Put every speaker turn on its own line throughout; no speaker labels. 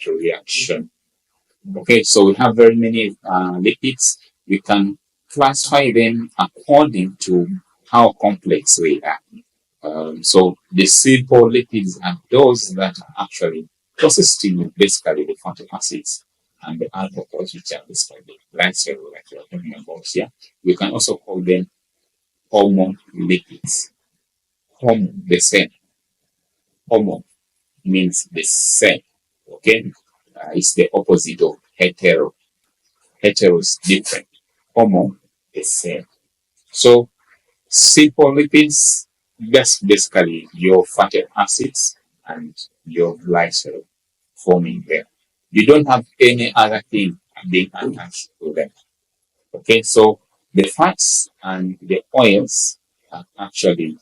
reaction. Okay, so we have very many lipids. We can classify them according to how complex they are. So the simple lipids are those that are actually consisting of basically the fatty acids and the alcohols, which are basically the glycerol, like we are talking about here. We can also call them homolipids. Homo, the same. Homo means the same. Okay, it's the opposite of hetero. Hetero is different. Homo, the same. So simple lipids, that's basically your fatty acids and your glycerol forming there. You don't have any other thing being attached to them. Okay, so the fats and the oils are actually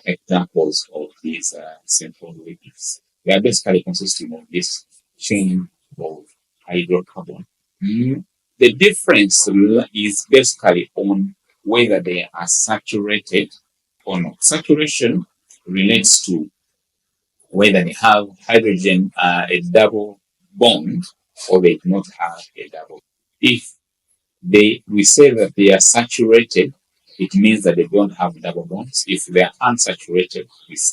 examples of these simple lipids. They are basically consisting of this chain of hydrocarbon. The difference is basically on whether they are saturated or not. Saturation relates to whether they have hydrogen a double bond or they do not have a double. If we say that they are saturated, it means that they don't have double bonds. If they are unsaturated,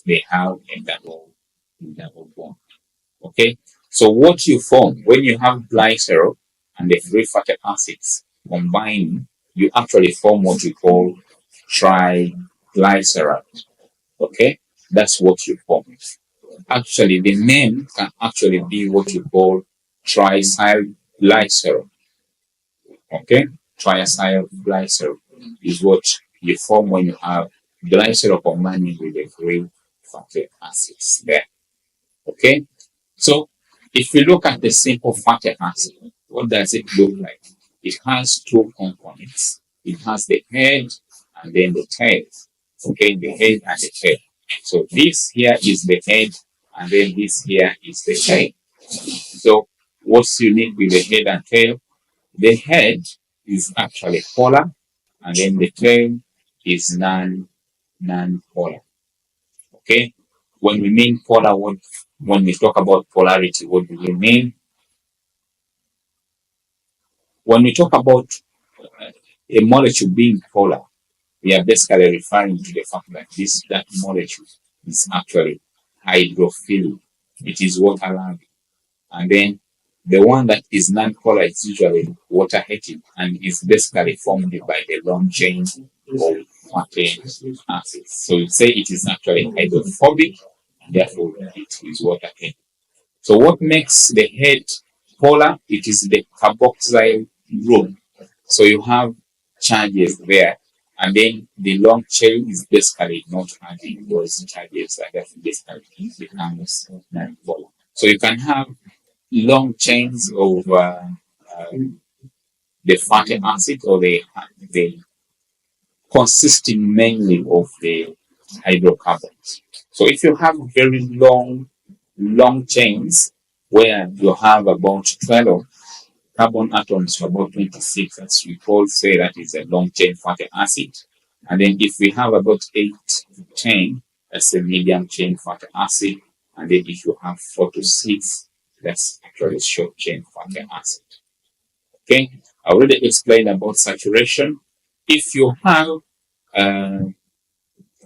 they have a double bond. Okay, so what you form when you have glycerol and the three fatty acids combining, you actually form what we call triglyceride. Okay, that's what you form. Actually, the name can actually be what you call triacylglycerol. Okay, triacylglycerol is what you form when you have glycerol combining with the three fatty acids there. Okay, so if we look at the simple fatty acid, what does it look like? It has two components. It has the head and then the tail. Okay, the head and the tail. So this here is the head and then this here is the tail. So what's unique with the head and tail? The head is actually polar and then the tail is non-polar. Okay, when we mean polar, when we talk about polarity, what do we mean? When we talk about a molecule being polar, we are basically referring to the fact that that molecule is actually hydrophilic. It is water-loving. And then the one that is non-polar is usually water-hating and is basically formed by the long chain of fatty acids. So you say it is actually hydrophobic, therefore it is water-hating. So what makes the head polar? It is the carboxyl group. So you have charges there, and then the long chain is basically not having those charges, and that basically becomes non-polar. So you can have long chains of the fatty acid, or the consisting mainly of the hydrocarbons. So if you have very long chains where you have about 12 carbon atoms to about 26, as we all say, that is a long chain fatty acid. And then if we have about 8 to 10, that's a medium chain fatty acid. And then if you have 4 to 6, that's actually short chain fatty acid. Okay, I already explained about saturation. If you have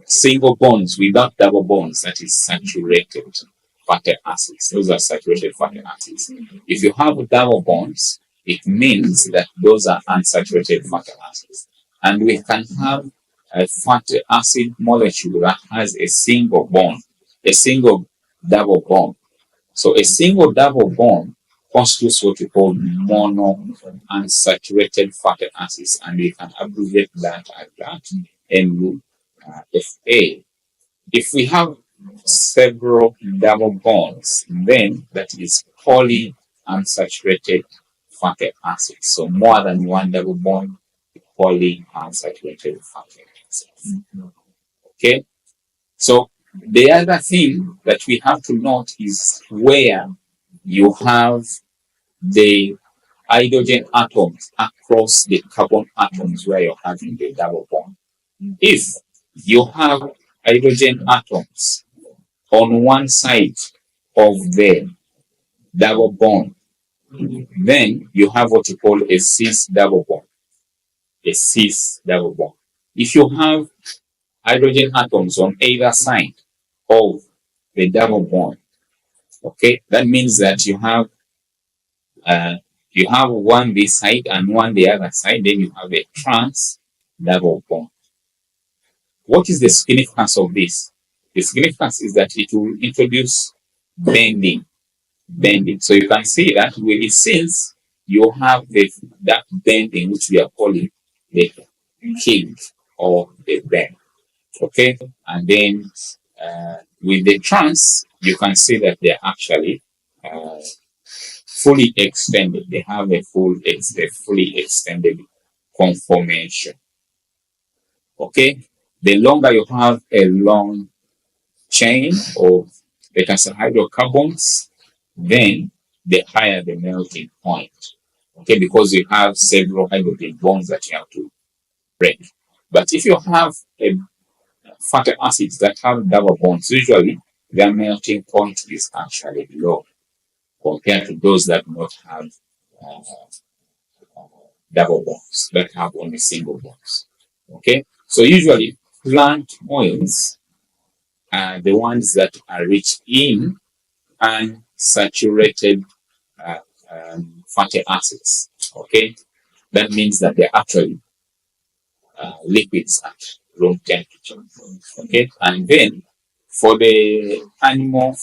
single bonds without double bonds, that is saturated fatty acids. Those are saturated fatty acids. If you have double bonds, it means that those are unsaturated fatty acids. And we can have a fatty acid molecule that has a single bond, a single double bond. So a single double bond constitutes what we call monounsaturated fatty acids, and we can abbreviate that as that MUFA. If we have several double bonds, then that is polyunsaturated fatty acids. So more than one double bond, polyunsaturated fatty acids. Okay, so the other thing that we have to note is where you have the hydrogen atoms across the carbon atoms where you're having the double bond. If you have hydrogen atoms on one side of the double bond. Then you have what you call a cis double bond. A cis double bond. If you have hydrogen atoms on either side of the double bond, okay, that means that you have one this side and one the other side, then you have a trans double bond. What is the significance of this? The significance is that it will introduce bending. So you can see that since you have that bending, which we are calling the kink or the bend. Okay, and then with the trans, you can see that they're actually fully extended. They have a fully extended conformation. Okay, the longer you have a long chain of beta hydrocarbons, then the higher the melting point. Okay, because you have several hydrogen bonds that you have to break. But if you have fatty acids that have double bonds, usually their melting point is actually low compared to those that do not have double bonds, that have only single bonds. Okay, so usually plant oils are the ones that are rich in unsaturated fatty acids. Okay, that means that they're actually lipids at room temperature. Okay, and then for the animal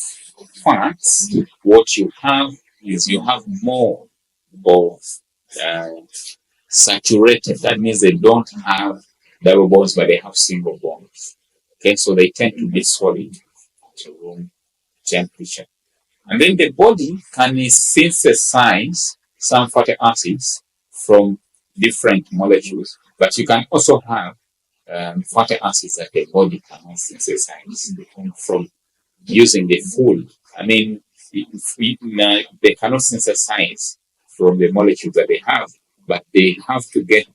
fats, what you have is you have more of saturated. That means they don't have double bonds, but they have single bonds. Okay, so they tend to be solid at room temperature. And then the body can synthesize some fatty acids from different molecules, but you can also have fatty acids that the body cannot synthesize from using the full. I mean, they cannot synthesize from the molecules that they have, but they have to get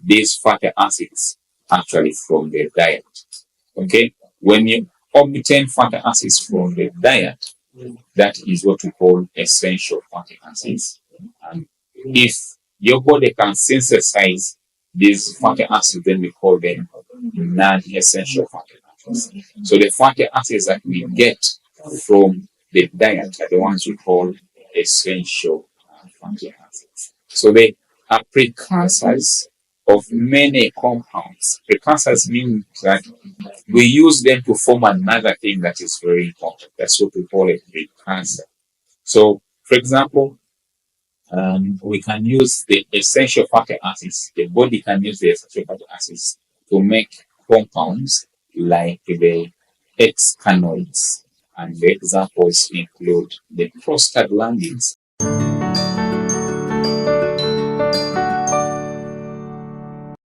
these fatty acids actually from their diet. Okay, when you obtain fatty acids from the diet, that is what we call essential fatty acids. And if your body can synthesize these fatty acids, then we call them non-essential fatty acids. So the fatty acids that we get from the diet are the ones we call essential fatty acids. So they are precursors of many compounds. Precursors mean that we use them to form another thing that is very important. That's what we call a precursor. So, for example, we can use the essential fatty acids. The body can use the essential fatty acids to make compounds like the excanoids. And the examples include the prostaglandins